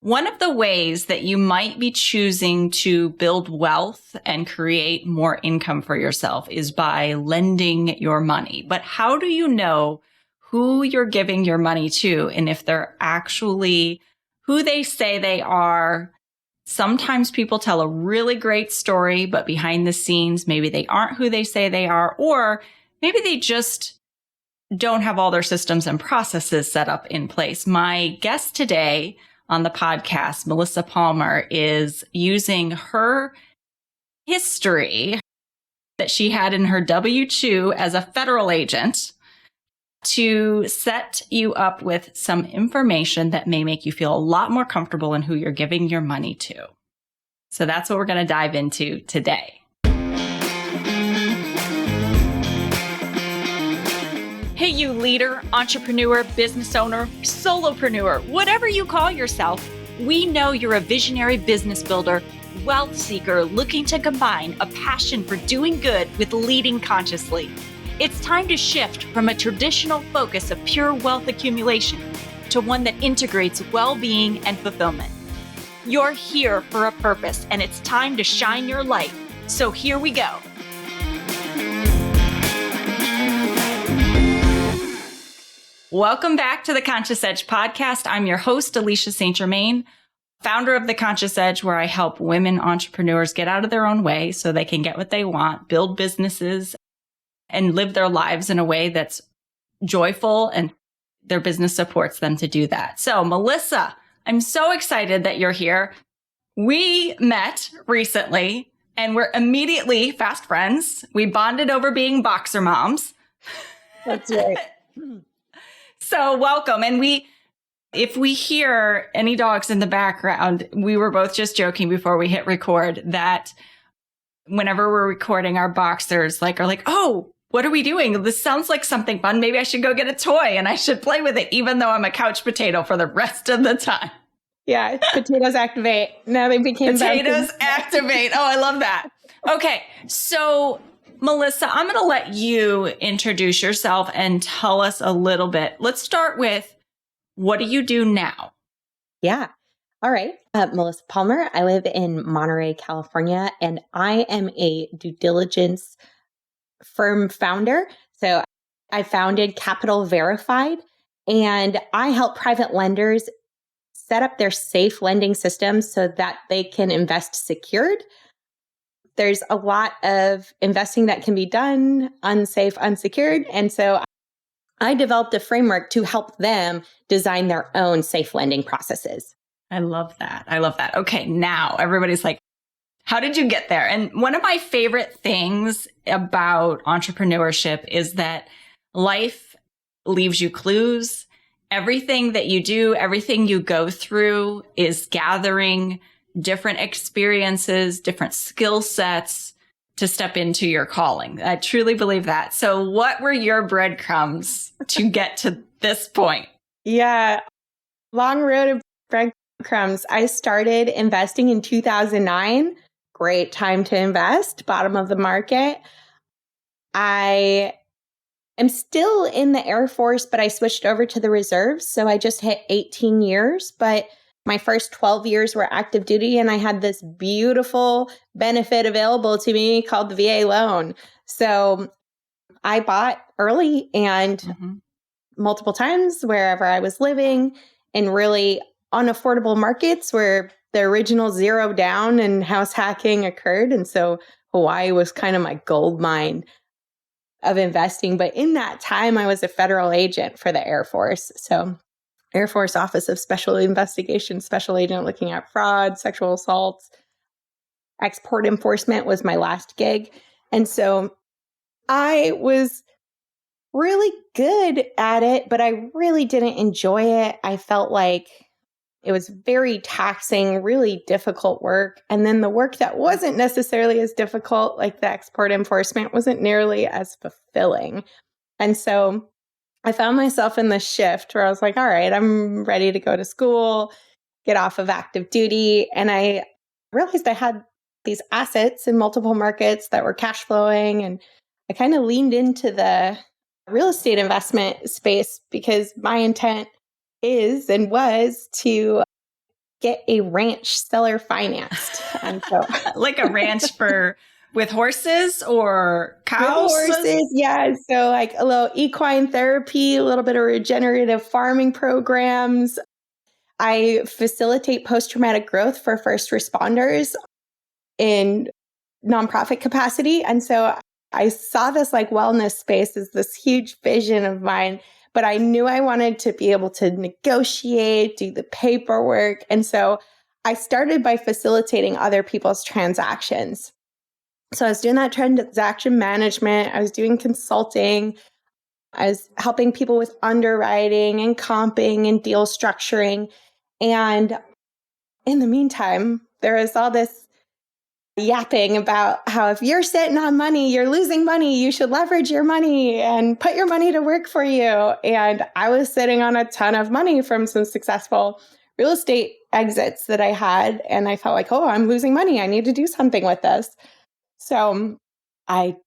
One of the ways that you might be choosing to build wealth and create more income for yourself is by lending your money. But how do you know who you're giving your money to and if they're actually who they say they are? Sometimes people tell a really great story, but behind the scenes, maybe they aren't who they say they are, or maybe they just don't have all their systems and processes set up in place. My guest today on the podcast, Alecia Palmer, is using her history that she had in her W-2 as a federal agent to set you up with some information that may make you feel a lot more comfortable in who you're giving your money to. So that's what we're going to dive into today. Hey, you leader, entrepreneur, business owner, solopreneur, whatever you call yourself, we know you're a visionary business builder, wealth seeker looking to combine a passion for doing good with leading consciously. It's time to shift from a traditional focus of pure wealth accumulation to one that integrates well-being and fulfillment. You're here for a purpose, and it's time to shine your light. So here we go. Welcome back to the Conscious Edge podcast. I'm your host, Alecia St. Germain, founder of the Conscious Edge, where I help women entrepreneurs get out of their own way so they can get what they want, build businesses, and live their lives in a way that's joyful, and their business supports them to do that. So, Alecia, I'm so excited that you're here. We met recently and we're immediately fast friends. We bonded over being boxer moms. That's right. So welcome. And if we hear any dogs in the background, we were both just joking before we hit record that whenever we're recording, our boxers are like, oh, what are we doing? This sounds like something fun. Maybe I should go get a toy and I should play with it, even though I'm a couch potato for the rest of the time. Yeah, potatoes activate. Now they became potatoes activate. Oh, I love that. Okay, so Alecia, I'm going to let you introduce yourself and tell us a little bit. Let's start with, what do you do now? Yeah. All right. Alecia Palmer. I live in Monterey, California, and I am a due diligence firm founder. So I founded Capital Verified, and I help private lenders set up their safe lending systems so that they can invest secured. There's a lot of investing that can be done unsafe, unsecured. And so I developed a framework to help them design their own safe lending processes. I love that. I love that. Okay, now everybody's like, how did you get there? And one of my favorite things about entrepreneurship is that life leaves you clues. Everything that you do, everything you go through is gathering different experiences, different skill sets to step into your calling. I truly believe that. So what were your breadcrumbs to get to this point? Yeah, long road of breadcrumbs. I started investing in 2009. Great time to invest, bottom of the market. I am still in the Air Force, but I switched over to the reserves. So I just hit 18 years, but my first 12 years were active duty, and I had this beautiful benefit available to me called the VA loan. So I bought early and multiple times wherever I was living in really unaffordable markets where the original zero down and house hacking occurred. And so Hawaii was kind of my gold mine of investing. But in that time, I was a federal agent for the Air Force. So Air Force Office of Special Investigations, special agent looking at fraud, sexual assaults, export enforcement was my last gig. And so I was really good at it, but I really didn't enjoy it. I felt like it was very taxing, really difficult work. And then the work that wasn't necessarily as difficult, like the export enforcement, wasn't nearly as fulfilling. And so I found myself in this shift where I was like, all right, I'm ready to go to school, get off of active duty. And I realized I had these assets in multiple markets that were cash flowing. And I kind of leaned into the real estate investment space because my intent is and was to get a ranch seller financed. And so Like a ranch with horses or cows? with horses, yeah. So like a little equine therapy, a little bit of regenerative farming programs. I facilitate post-traumatic growth for first responders in nonprofit capacity. And so I saw this like wellness space as this huge vision of mine, but I knew I wanted to be able to negotiate, do the paperwork. And so I started by facilitating other people's transactions. So I was doing that transaction management. I was doing consulting. I was helping people with underwriting and comping and deal structuring. And in the meantime, there was all this yapping about how if you're sitting on money, you're losing money, you should leverage your money and put your money to work for you. And I was sitting on a ton of money from some successful real estate exits that I had. And I felt like, oh, I'm losing money. I need to do something with this. So I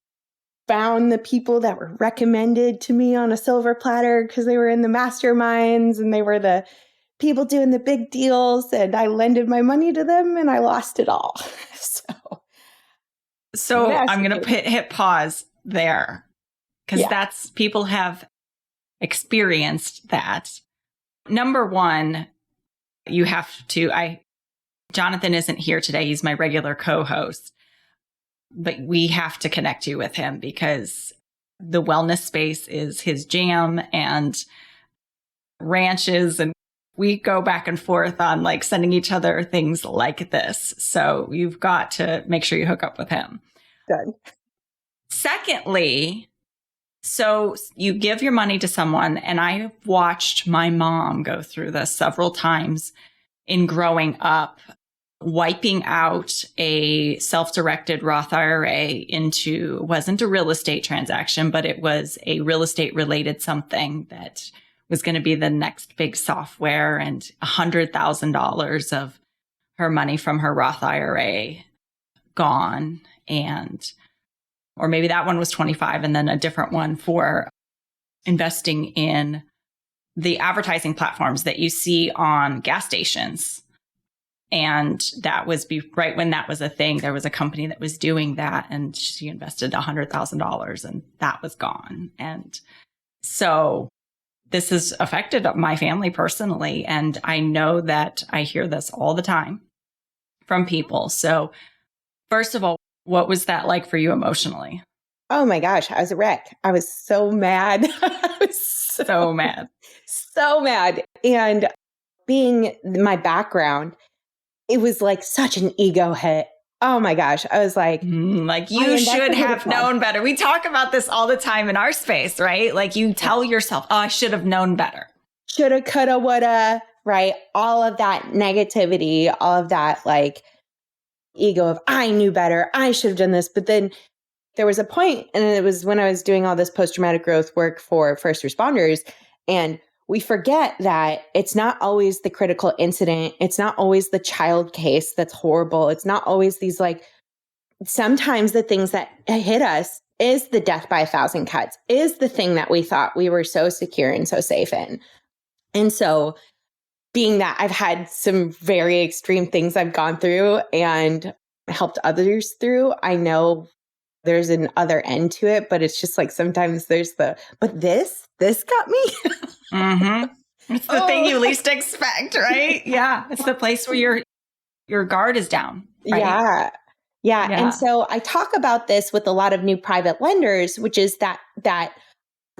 found the people that were recommended to me on a silver platter because they were in the masterminds and they were the people doing the big deals. And I lended my money to them and I lost it all. So I'm going to hit pause there because people have experienced that. Number one, you have to, Jonathan isn't here today. He's my regular co-host, but we have to connect you with him because the wellness space is his jam and ranches. And we go back and forth on like sending each other things like this. So you've got to make sure you hook up with him. Good. Secondly, so you give your money to someone, and I watched my mom go through this several times in growing up, wiping out a self-directed Roth IRA wasn't a real estate transaction, but it was a real estate related something that was going to be the next big software, and $100,000 of her money from her Roth IRA gone. Or maybe that one was 25 and then a different one for investing in the advertising platforms that you see on gas stations. And that was right when that was a thing. There was a company that was doing that and she invested $100,000 and that was gone. And so this has affected my family personally. And I know that I hear this all the time from people. So first of all, what was that like for you emotionally? Oh my gosh, I was a wreck. I was so mad. I was so mad. So mad. And being my background, it was like such an ego hit. Oh my gosh. I was like, you should have known better. We talk about this all the time in our space, right? Like you tell yourself, oh, I should have known better. Shoulda, coulda, woulda, right? All of that negativity, all of that like ego of I knew better. I should have done this. But then there was a point, and it was when I was doing all this post-traumatic growth work for first responders. And we forget that it's not always the critical incident. It's not always the child case that's horrible. It's not always these like, sometimes the things that hit us is the death by 1,000 cuts, is the thing that we thought we were so secure and so safe in. And so being that I've had some very extreme things I've gone through and helped others through, I know there's an other end to it, but it's just like sometimes there's but this got me. Mm-hmm. It's the thing you least expect, right? Yeah. It's the place where your guard is down. Right? Yeah. And so I talk about this with a lot of new private lenders, which is that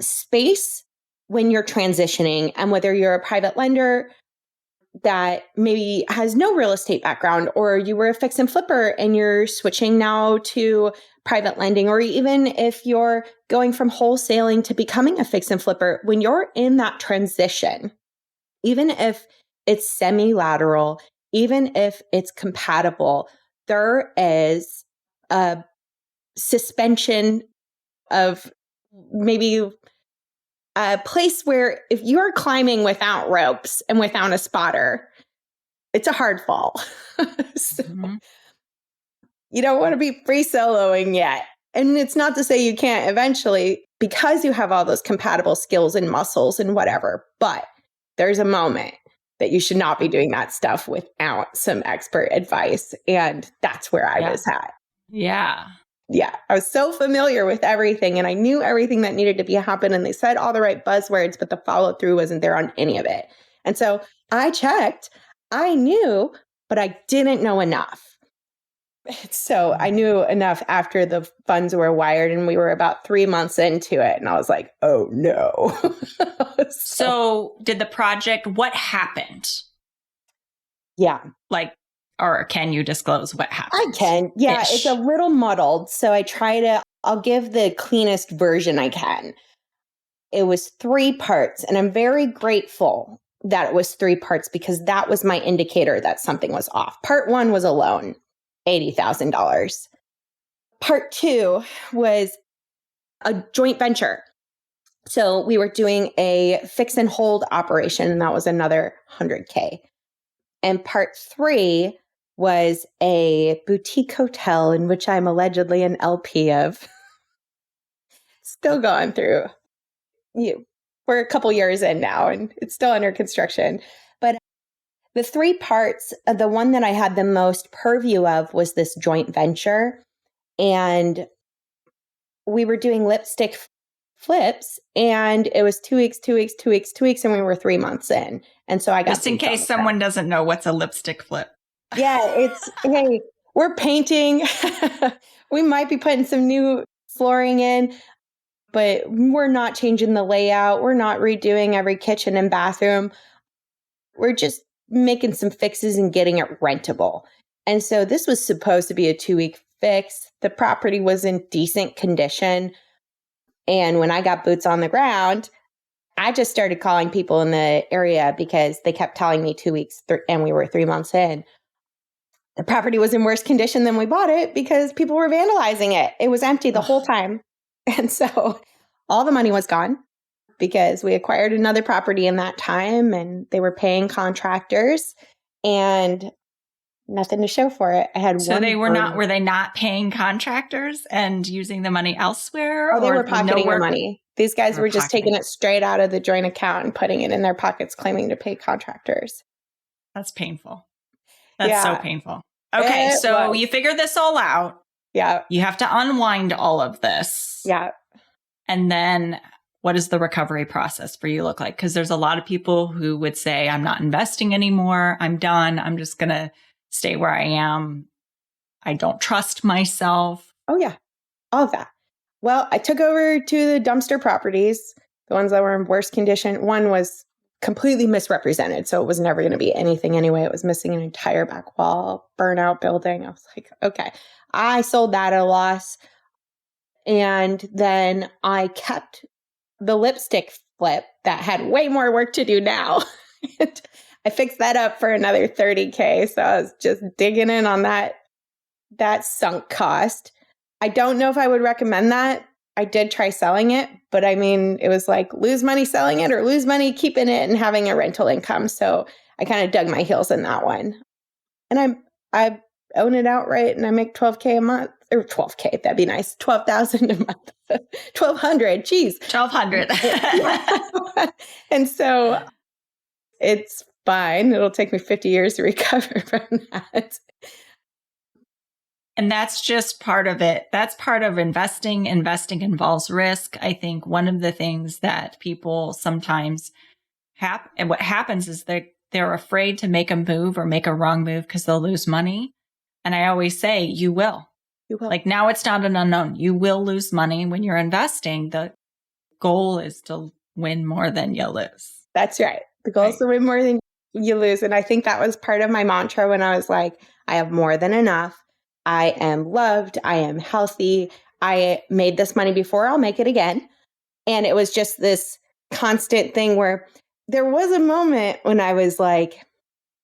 space when you're transitioning, and whether you're a private lender that maybe has no real estate background, or you were a fix and flipper and you're switching now to private lending, or even if you're going from wholesaling to becoming a fix and flipper, when you're in that transition, even if it's semi-lateral, even if it's compatible, there is a suspension of maybe a place where if you're climbing without ropes and without a spotter, it's a hard fall. So you don't want to be free soloing yet. And it's not to say you can't eventually, because you have all those compatible skills and muscles and whatever, but there's a moment that you should not be doing that stuff without some expert advice. And that's where I was at. Yeah. Yeah. I was so familiar with everything and I knew everything that needed to be happen. And they said all the right buzzwords, but the follow through wasn't there on any of it. And so I checked, I knew, but I didn't know enough. So I knew enough after the funds were wired and we were about 3 months into it. And I was like, oh no. So did the project, what happened? Yeah. Or can you disclose what happened? I can. Yeah, it's a little muddled. So I'll give the cleanest version I can. It was 3 parts and I'm very grateful that it was 3 parts because that was my indicator that something was off. Part 1 was a loan. $80,000. Part 2 was a joint venture. So we were doing a fix and hold operation, and that was another $100K. And part 3 was a boutique hotel in which I'm allegedly an LP of. Still going through. We're a couple years in now, and it's still under construction. But the 3 parts, the one that I had the most purview of was this joint venture. And we were doing lipstick flips and it was 2 weeks, 2 weeks, 2 weeks, 2 weeks. And we were 3 months in. And so I got just in case someone doesn't know what's a lipstick flip. Yeah, hey, we're painting. We might be putting some new flooring in, but we're not changing the layout. We're not redoing every kitchen and bathroom. We're just making some fixes and getting it rentable. And so this was supposed to be a 2-week fix. The property was in decent condition. And when I got boots on the ground, I just started calling people in the area because they kept telling me 2 weeks and we were 3 months in. The property was in worse condition than we bought it because people were vandalizing it. It was empty the whole time. And so all the money was gone because we acquired another property in that time and they were paying contractors and nothing to show for it. I had so were they not paying contractors and using the money elsewhere? Oh, they were pocketing the money. These guys were just taking it straight out of the joint account and putting it in their pockets, claiming to pay contractors. That's painful. That's so painful. Okay, so you figured this all out. Yeah. You have to unwind all of this. Yeah. And then what does the recovery process for you look like? Because there's a lot of people who would say, I'm not investing anymore. I'm done. I'm just going to stay where I am. I don't trust myself. Oh, yeah. All of that. Well, I took over to the dumpster properties, the ones that were in worse condition. One was completely misrepresented. So it was never going to be anything anyway. It was missing an entire back wall, burnout building. I was like, okay. I sold that at a loss. And then I kept the lipstick flip that had way more work to do now. I fixed that up for another $30K. So I was just digging in on that sunk cost. I don't know if I would recommend that. I did try selling it, but I mean, it was like lose money selling it or lose money keeping it and having a rental income. So I kind of dug my heels in that one. And I own it outright and I make $12K a month or $12K. That'd be nice. $12,000 a month. $1,200. Geez. $1,200. And so it's fine. It'll take me 50 years to recover from that. And that's just part of it. That's part of investing. Investing involves risk. I think one of the things that people sometimes and what happens is they're afraid to make a move or make a wrong move because they'll lose money. And I always say, you will. You will. Like now it's not an unknown. You will lose money when you're investing. The goal is to win more than you lose. That's right. The goal is to win more than you lose. And I think that was part of my mantra when I was like, I have more than enough. I am loved. I am healthy. I made this money before. I'll make it again. And it was just this constant thing where there was a moment when I was like,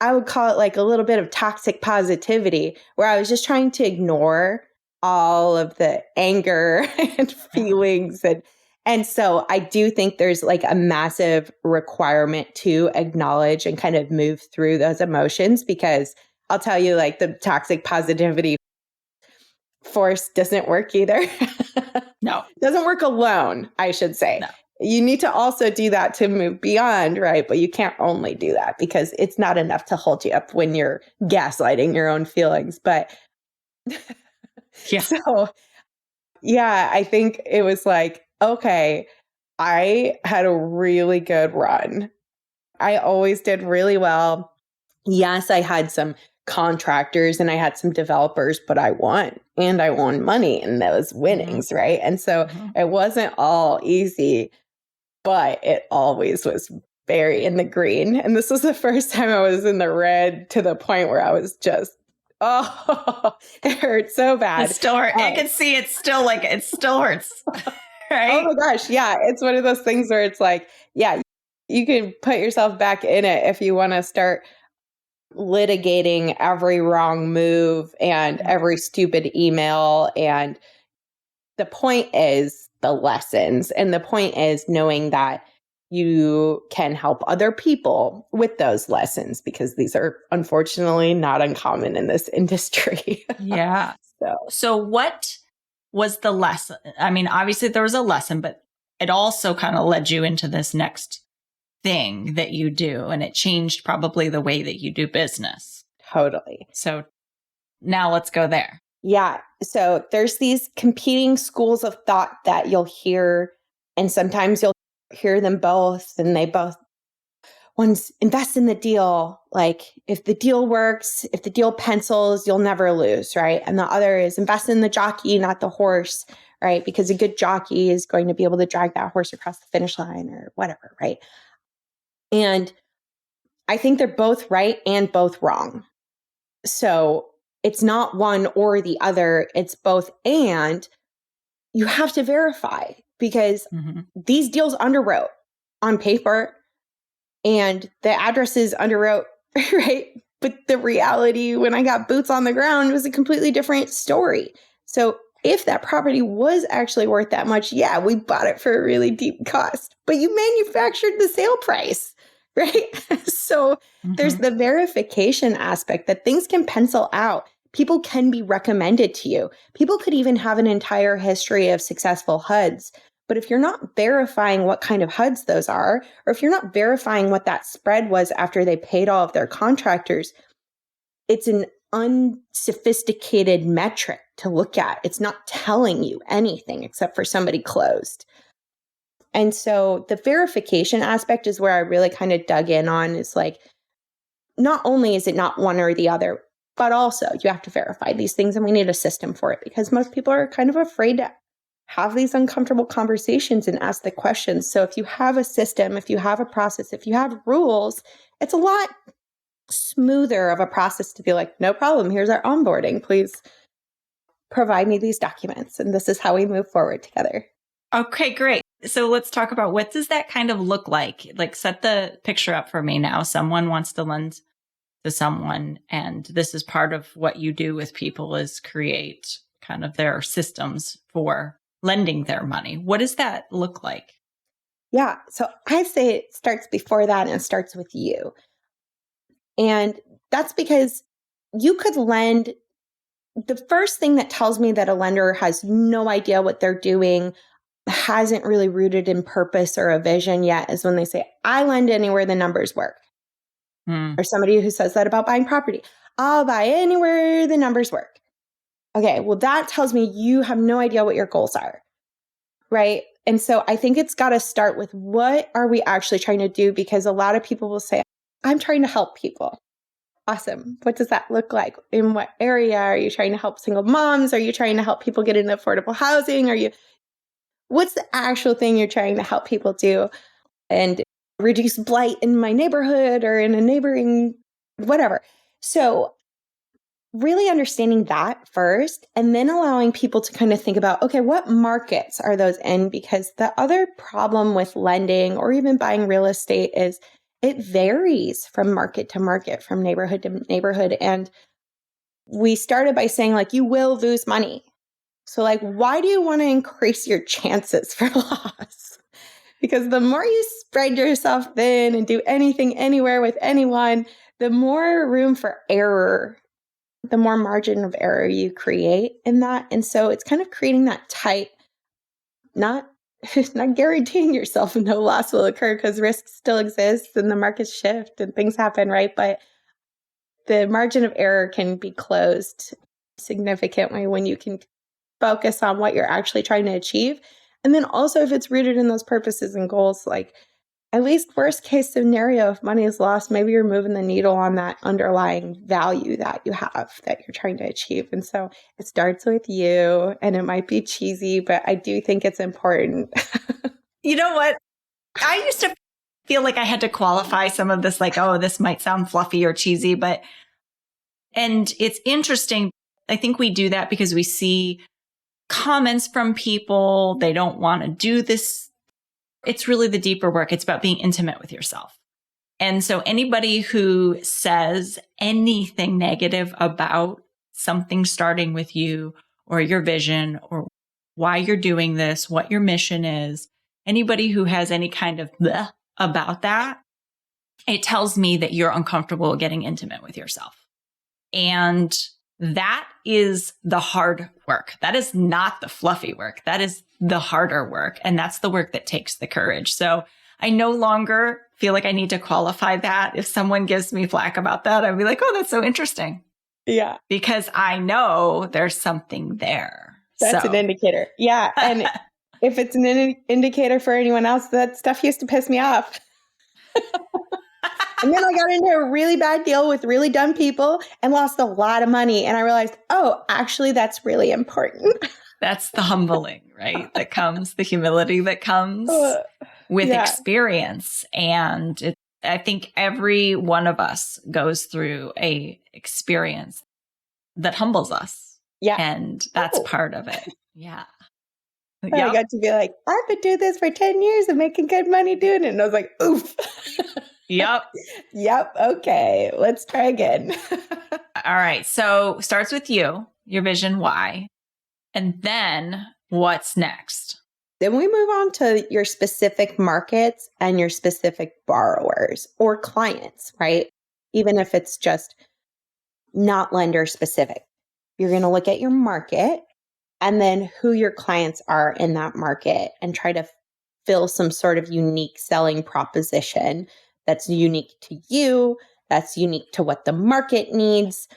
I would call it like a little bit of toxic positivity where I was just trying to ignore all of the anger and feelings. And so I do think there's like a massive requirement to acknowledge and kind of move through those emotions, because I'll tell you, like, the toxic positivity force doesn't work either. No. Doesn't work alone, I should say. No. You need to also do that to move beyond, right? But you can't only do that because it's not enough to hold you up when you're gaslighting your own feelings. But Yeah. so, yeah, I think it was like, okay, I had a really good run. I always did really well. Yes, I had some contractors and I had some developers, but I won and I won money in those winnings, right? And so it wasn't all easy, but it always was very in the green. And this was the first time I was in the red to the point where I was just, oh, it hurt so bad. It still hurts. I can see it still hurts. Right? Oh my gosh. Yeah. It's one of those things where it's like, yeah, you can put yourself back in it if you want to start litigating every wrong move and every stupid email. And the point is the lessons. And the point is knowing that you can help other people with those lessons because these are unfortunately not uncommon in this industry. Yeah. So what was the lesson? I mean, obviously there was a lesson, but it also kind of led you into this next thing that you do. And it changed probably the way that you do business. Totally. So now let's go there. Yeah. So there's these competing schools of thought that you'll hear, and sometimes you'll hear them both, and they both, one's invest in the deal. Like if the deal works, if the deal pencils, you'll never lose, right? And the other is invest in the jockey, not the horse, right? Because a good jockey is going to be able to drag that horse across the finish line or whatever, right? And I think they're both right and both wrong. So it's not one or the other, it's both. And you have to verify because these deals underwrote on paper and the addresses underwrote, right? But the reality when I got boots on the ground was a completely different story. So if that property was actually worth that much, yeah, we bought it for a really deep cost, but you manufactured the sale price, right? So there's the verification aspect that things can pencil out. People can be recommended to you. People could even have an entire history of successful HUDs. But if you're not verifying what kind of HUDs those are, or if you're not verifying what that spread was after they paid all of their contractors, it's an unsophisticated metric to look at. It's not telling you anything except for somebody closed. And so the verification aspect is where I really kind of dug in on. Is like, not only is it not one or the other, but also you have to verify these things, and we need a system for it because most people are kind of afraid to have these uncomfortable conversations and ask the questions. So if you have a system, if you have a process, if you have rules, it's a lot smoother of a process to be like, no problem, here's our onboarding. Please provide me these documents. And this is how we move forward together. Okay, great. So let's talk about what does that kind of look like? Like set the picture up for me now. Someone wants to lend to someone, and this is part of what you do with people is create kind of their systems for lending their money. What does that look like? Yeah. So I say it starts before that and it starts with you. And that's because you could lend. The first thing that tells me that a lender has no idea what they're doing, hasn't really rooted in purpose or a vision yet, is when they say, I lend anywhere the numbers work. Or somebody who says that about buying property. I'll buy anywhere the numbers work. Okay, well, that tells me you have no idea what your goals are, right? And so I think it's got to start with what are we actually trying to do? Because a lot of people will say, I'm trying to help people. Awesome. What does that look like? In what area? Are you trying to help single moms? Are you trying to help people get into affordable housing? What's the actual thing you're trying to help people do? And reduce blight in my neighborhood or in a neighboring whatever. So really understanding that first, and then allowing people to kind of think about, okay, what markets are those in? Because the other problem with lending or even buying real estate is it varies from market to market, from neighborhood to neighborhood. And we started by saying, like, you will lose money. So, like, why do you want to increase your chances for loss? Because the more you spread yourself thin and do anything, anywhere with anyone, the more room for error, the more margin of error you create in that. And so it's kind of creating that tight, not not guaranteeing yourself no loss will occur because risk still exists and the markets shift and things happen, right? But the margin of error can be closed significantly when you can focus on what you're actually trying to achieve. And then also if it's rooted in those purposes and goals, like at least worst case scenario, if money is lost, maybe you're moving the needle on that underlying value that you have that you're trying to achieve. And so it starts with you, and it might be cheesy, but I do think it's important. You know what? I used to feel like I had to qualify some of this, like, oh, this might sound fluffy or cheesy, and it's interesting. I think we do that because we see comments from people. They don't want to do this. It's really the deeper work. It's about being intimate with yourself. And so anybody who says anything negative about something starting with you or your vision or why you're doing this, what your mission is, anybody who has any kind of bleh about that, it tells me that you're uncomfortable getting intimate with yourself. And that is the hard work. That is not the fluffy work. That is the harder work. And that's the work that takes the courage. So I no longer feel like I need to qualify that. If someone gives me flack about that, I'd be like, oh, that's so interesting. Yeah. Because I know there's something there. That's an indicator. Yeah. And if it's an indicator for anyone else, that stuff used to piss me off. And then I got into a really bad deal with really dumb people and lost a lot of money. And I realized, oh, actually, that's really important. That's the humbling, right? That comes, the humility that comes with experience. And I think every one of us goes through a experience that humbles us. Yeah. And that's part of it. Yeah. Yep. I got to be like, I've been doing this for 10 years and making good money doing it. And I was like, oof. Yep. Yep. Okay. Let's try again. All right. So starts with you, your vision, why, and then what's next? Then we move on to your specific markets and your specific borrowers or clients, right? Even if it's just not lender specific. You're going to look at your market and then who your clients are in that market and try to fill some sort of unique selling proposition that's unique to you, that's unique to what the market needs.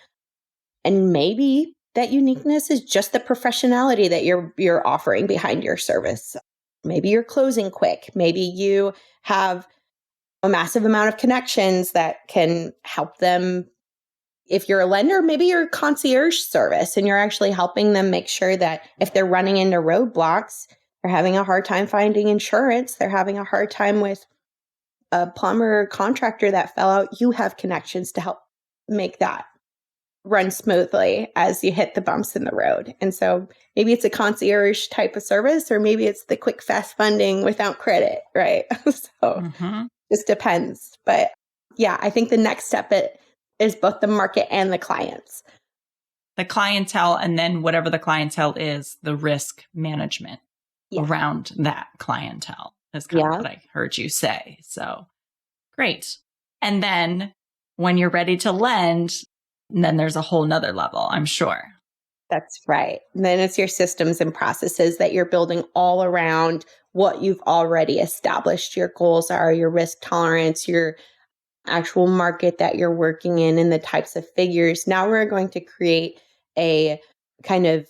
And maybe that uniqueness is just the professionality that you're offering behind your service. Maybe you're closing quick. Maybe you have a massive amount of connections that can help them. If you're a lender, maybe you're a concierge service and you're actually helping them make sure that if they're running into roadblocks, they're having a hard time finding insurance, they're having a hard time with a plumber or contractor that fell out, you have connections to help make that run smoothly as you hit the bumps in the road. And so maybe it's a concierge type of service, or maybe it's the quick, fast funding without credit, right? So just depends. But yeah, I think the next step is both the market and the clients. The clientele, and then whatever the clientele is, the risk management around that clientele is kind of what I heard you say. So great. And then when you're ready to lend, then there's a whole nother level, I'm sure. That's right. And then it's your systems and processes that you're building all around what you've already established. Your goals are your risk tolerance, your actual market that you're working in, and the types of figures. Now we're going to create a kind of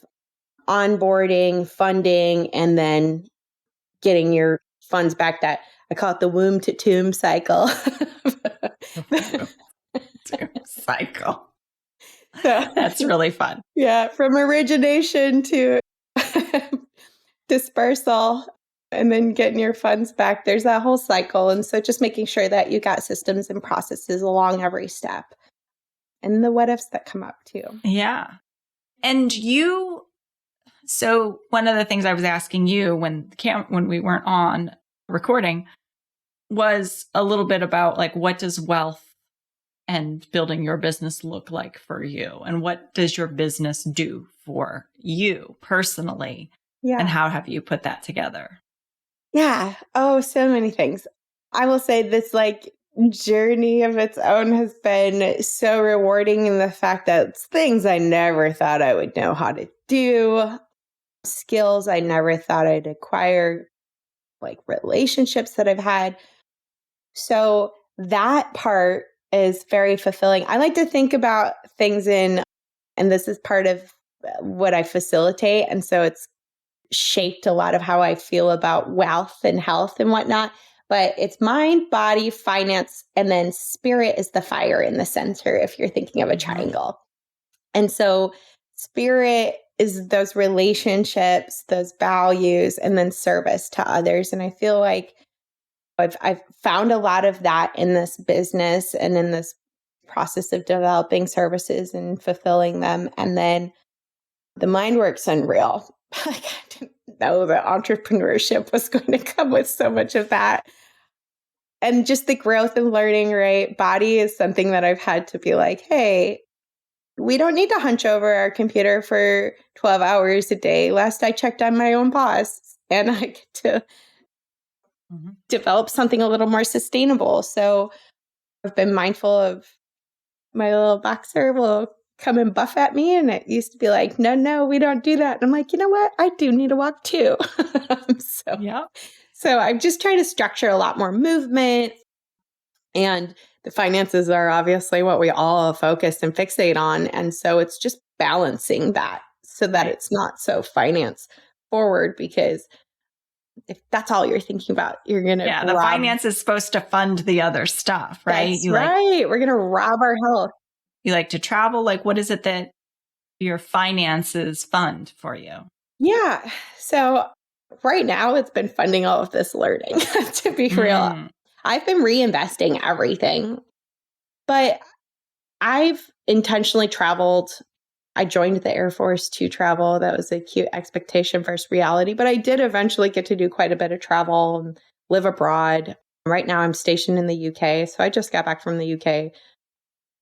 onboarding, funding, and then getting your funds back. That I call it the womb to tomb cycle. Cycle. So, that's really fun. Yeah, from origination to dispersal and then getting your funds back. There's that whole cycle. And so just making sure that you got systems and processes along every step. And the what ifs that come up too. Yeah. And so one of the things I was asking you when we weren't on recording was a little bit about like, what does wealth and building your business look like for you? And what does your business do for you personally? Yeah. And how have you put that together? Yeah. Oh, so many things. I will say this like journey of its own has been so rewarding in the fact that it's things I never thought I would know how to do, skills I never thought I'd acquire, like relationships that I've had. So that part is very fulfilling. I like to think about things and this is part of what I facilitate. And so it's shaped a lot of how I feel about wealth and health and whatnot. But it's mind, body, finance, and then spirit is the fire in the center if you're thinking of a triangle. And so spirit is those relationships, those values, and then service to others. And I feel like I've found a lot of that in this business and in this process of developing services and fulfilling them. And then the mind work's unreal. Like, I didn't know that entrepreneurship was going to come with so much of that. And just the growth and learning, right? Body is something that I've had to be like, hey, we don't need to hunch over our computer for 12 hours a day. Last I checked, I'm my own boss, and I get to develop something a little more sustainable. So I've been mindful of my little boxer will come and buff at me. And it used to be like, no, we don't do that. And I'm like, you know what? I do need a walk too. So I'm just trying to structure a lot more movement. And the finances are obviously what we all focus and fixate on. And so it's just balancing that so that it's not so finance forward, because if that's all you're thinking about, you're going to the finance is supposed to fund the other stuff, right? That's right. We're going to rob our health. You like to travel. Like, what is it that your finances fund for you? Yeah. So right now it's been funding all of this learning, to be real. I've been reinvesting everything, but I've intentionally traveled. I joined the Air Force to travel. That was a cute expectation versus reality, but I did eventually get to do quite a bit of travel and live abroad. Right now I'm stationed in the UK. So I just got back from the UK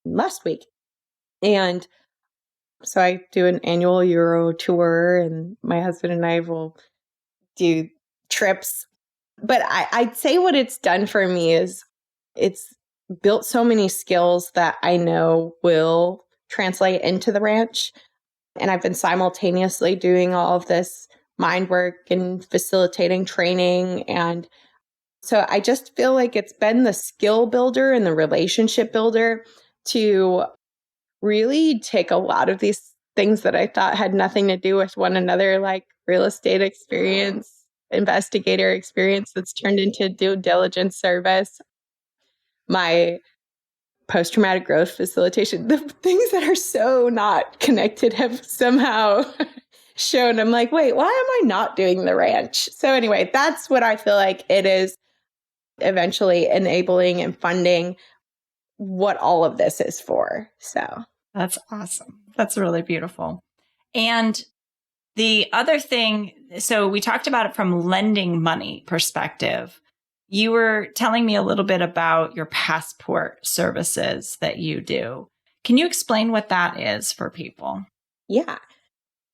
last week. And so I do an annual Euro tour, and my husband and I will do trips. But I'd say what it's done for me is it's built so many skills that I know will translate into the ranch. And I've been simultaneously doing all of this mind work and facilitating training. And so I just feel like it's been the skill builder and the relationship builder to really take a lot of these things that I thought had nothing to do with one another, like real estate experience, investigator experience that's turned into due diligence service, my post-traumatic growth facilitation, the things that are so not connected have somehow shown. I'm like, wait, why am I not doing the ranch? So anyway, that's what I feel like it is eventually enabling and funding what all of this is for. So that's awesome. That's really beautiful. And the other thing, so we talked about it from lending money perspective. You were telling me a little bit about your passport services that you do. Can you explain what that is for people? Yeah.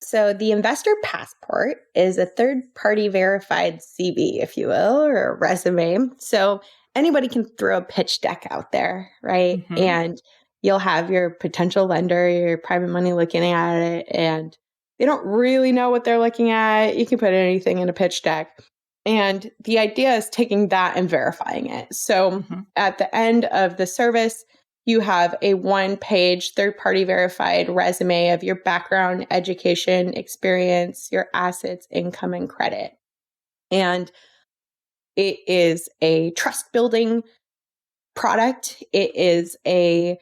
So the investor passport is a third-party verified CV, if you will, or a resume. So anybody can throw a pitch deck out there, right? And you'll have your potential lender, your private money looking at it, and they don't really know what they're looking at. You can put anything in a pitch deck. And the idea is taking that and verifying it. So at the end of the service, you have a one-page third-party verified resume of your background, education, experience, your assets, income, and credit. And it is a trust-building product. It is a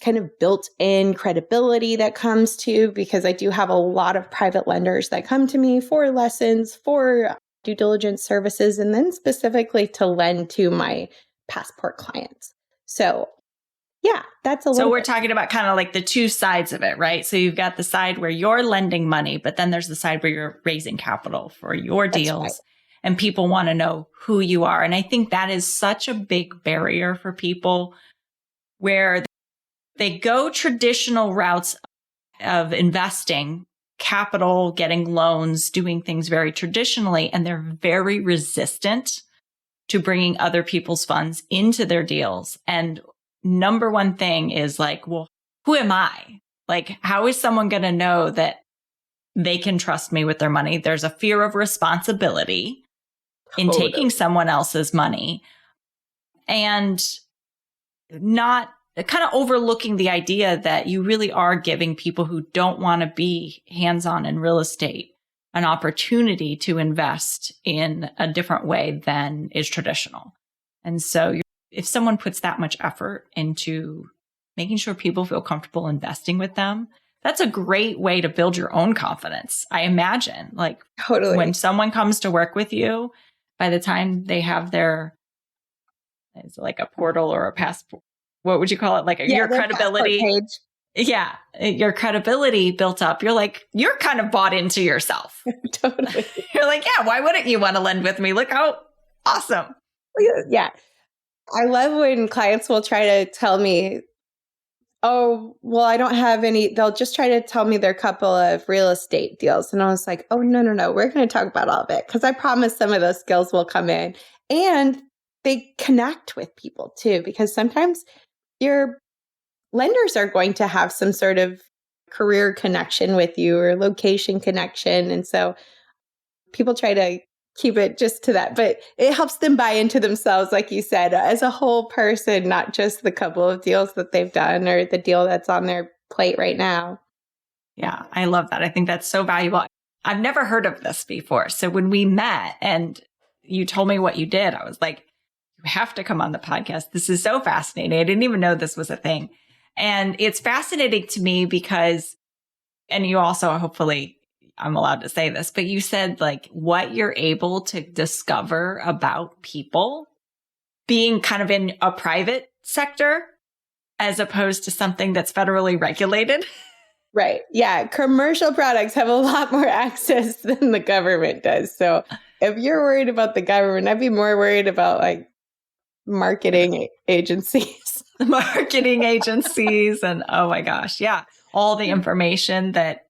kind of built-in credibility that comes to, because I do have a lot of private lenders that come to me for lessons, for due diligence services, and then specifically to lend to my passport clients. So yeah, that's a little So we're talking about kind of like the two sides of it, right? So you've got the side where you're lending money, but then there's the side where you're raising capital for your deals. Right. And people want to know who you are. And I think that is such a big barrier for people, where they go traditional routes of investing capital, getting loans, doing things very traditionally, and they're very resistant to bringing other people's funds into their deals. And number one thing is like, well, who am I? Like, how is someone going to know that they can trust me with their money? There's a fear of responsibility. in taking someone else's money and not kind of overlooking the idea that you really are giving people who don't want to be hands-on in real estate an opportunity to invest in a different way than is traditional. And so if someone puts that much effort into making sure people feel comfortable investing with them, that's a great way to build your own confidence. I imagine, like, totally. When someone comes to work with you, by the time they have it's like a portal or a passport, what would you call it? Like your credibility. Yeah. Your credibility built up. You're like, you're kind of bought into yourself. Totally. You're like, yeah, why wouldn't you want to lend with me? Look how awesome. Yeah. I love when clients will try to tell me, oh, well, I don't have any. They'll just try to tell me their couple of real estate deals. And I was like, oh, no. We're going to talk about all of it. Because I promise some of those skills will come in. And they connect with people too. Because sometimes your lenders are going to have some sort of career connection with you or location connection. And so people try to keep it just to that, but it helps them buy into themselves, like you said, as a whole person, not just the couple of deals that they've done or the deal that's on their plate right now. Yeah, I love that. I think that's so valuable. I've never heard of this before. So when we met and you told me what you did, I was like, you have to come on the podcast. This is so fascinating. I didn't even know this was a thing. And it's fascinating to me because, and you also, hopefully, I'm allowed to say this, but you said like what you're able to discover about people being kind of in a private sector as opposed to something that's federally regulated. Right. Yeah. Commercial products have a lot more access than the government does. So if you're worried about the government, I'd be more worried about like marketing agencies. Marketing agencies. And oh my gosh. Yeah. All the information that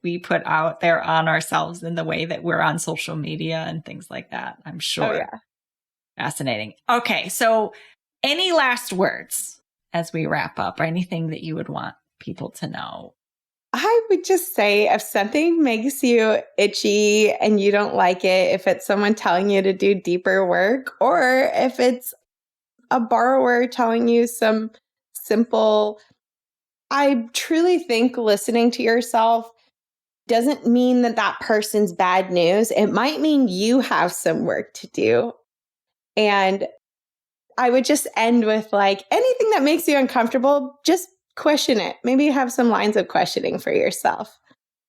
we put out there on ourselves in the way that we're on social media and things like that. I'm sure. Oh, yeah. Fascinating. Okay. So any last words as we wrap up or anything that you would want people to know? I would just say if something makes you itchy and you don't like it, if it's someone telling you to do deeper work, or if it's a borrower telling you some simple, I truly think listening to yourself doesn't mean that that person's bad news. It might mean you have some work to do. And I would just end with like anything that makes you uncomfortable, just question it. Maybe have some lines of questioning for yourself.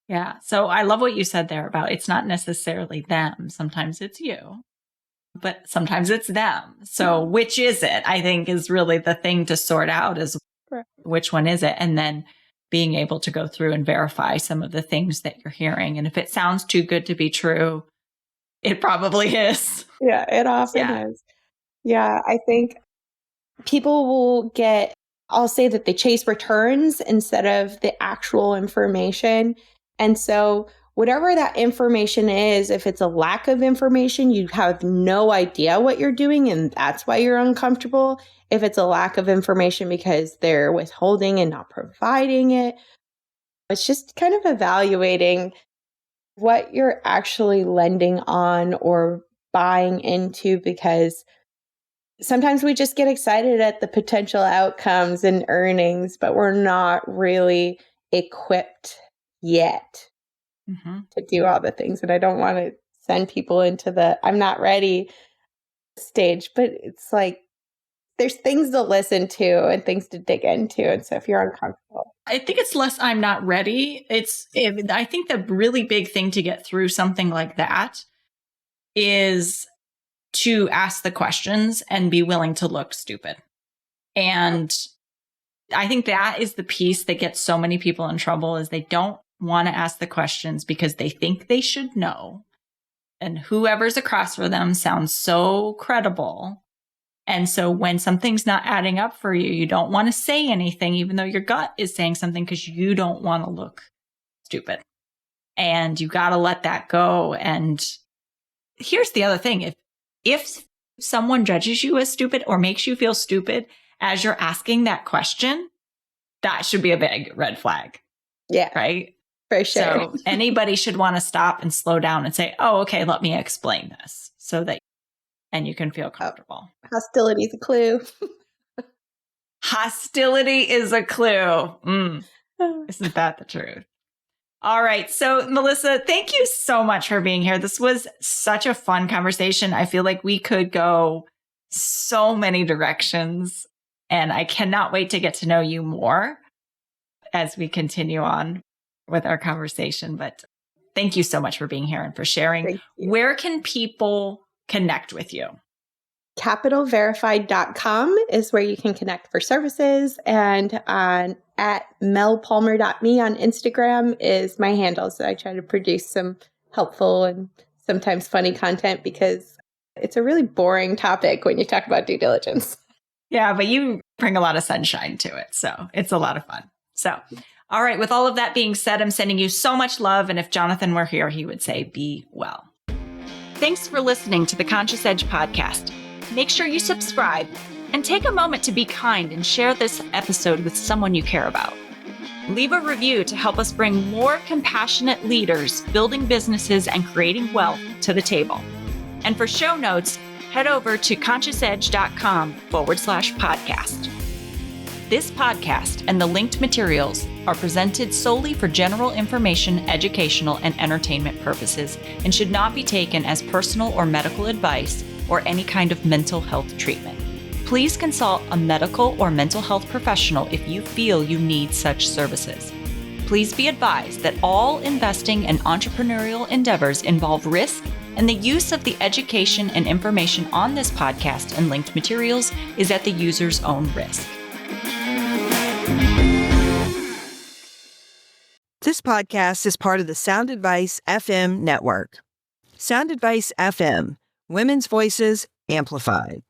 Yeah. So I love what you said there about it's not necessarily them. Sometimes it's you, but sometimes it's them. So which is it? I think is really the thing to sort out is which one is it? And then being able to go through and verify some of the things that you're hearing. And if it sounds too good to be true, it probably is. Yeah, it often is. Yeah, I think people will get, I'll say that they chase returns instead of the actual information. And so whatever that information is, if it's a lack of information, you have no idea what you're doing and that's why you're uncomfortable. If it's a lack of information because they're withholding and not providing it, it's just kind of evaluating what you're actually lending on or buying into, because sometimes we just get excited at the potential outcomes and earnings, but we're not really equipped yet to do all the things. And I don't want to send people into the I'm not ready stage, but it's like there's things to listen to and things to dig into. And so if you're uncomfortable, I think it's less I'm not ready. I think the really big thing to get through something like that is to ask the questions and be willing to look stupid. And I think that is the piece that gets so many people in trouble is they don't want to ask the questions because they think they should know. And whoever's across for them sounds so credible. And so when something's not adding up for you, you don't want to say anything, even though your gut is saying something because you don't want to look stupid. And you got to let that go. And here's the other thing. If someone judges you as stupid or makes you feel stupid as you're asking that question, that should be a big red flag. Yeah. Right? For sure. So anybody should want to stop and slow down and say, oh, okay, let me explain this so that and you can feel comfortable. Hostility is a clue. Hostility is a clue. Isn't that the truth? All right. So, Melissa, thank you so much for being here. This was such a fun conversation. I feel like we could go so many directions, and I cannot wait to get to know you more as we continue on with our conversation. But thank you so much for being here and for sharing. Where can people connect with you? Capitalverified.com is where you can connect for services, and at melpalmer.me on Instagram is my handle. So I try to produce some helpful and sometimes funny content because it's a really boring topic when you talk about due diligence. Yeah, but you bring a lot of sunshine to it. So it's a lot of fun. So, all right. With all of that being said, I'm sending you so much love. And if Jonathan were here, he would say, be well. Thanks for listening to the Conscious Edge podcast. Make sure you subscribe and take a moment to be kind and share this episode with someone you care about. Leave a review to help us bring more compassionate leaders building businesses and creating wealth to the table. And for show notes, head over to consciousedge.com/podcast. This podcast and the linked materials are presented solely for general information, educational, and entertainment purposes and should not be taken as personal or medical advice or any kind of mental health treatment. Please consult a medical or mental health professional if you feel you need such services. Please be advised that all investing and entrepreneurial endeavors involve risk, and the use of the education and information on this podcast and linked materials is at the user's own risk. This podcast is part of the Sound Advice FM network. Sound Advice FM, women's voices amplified.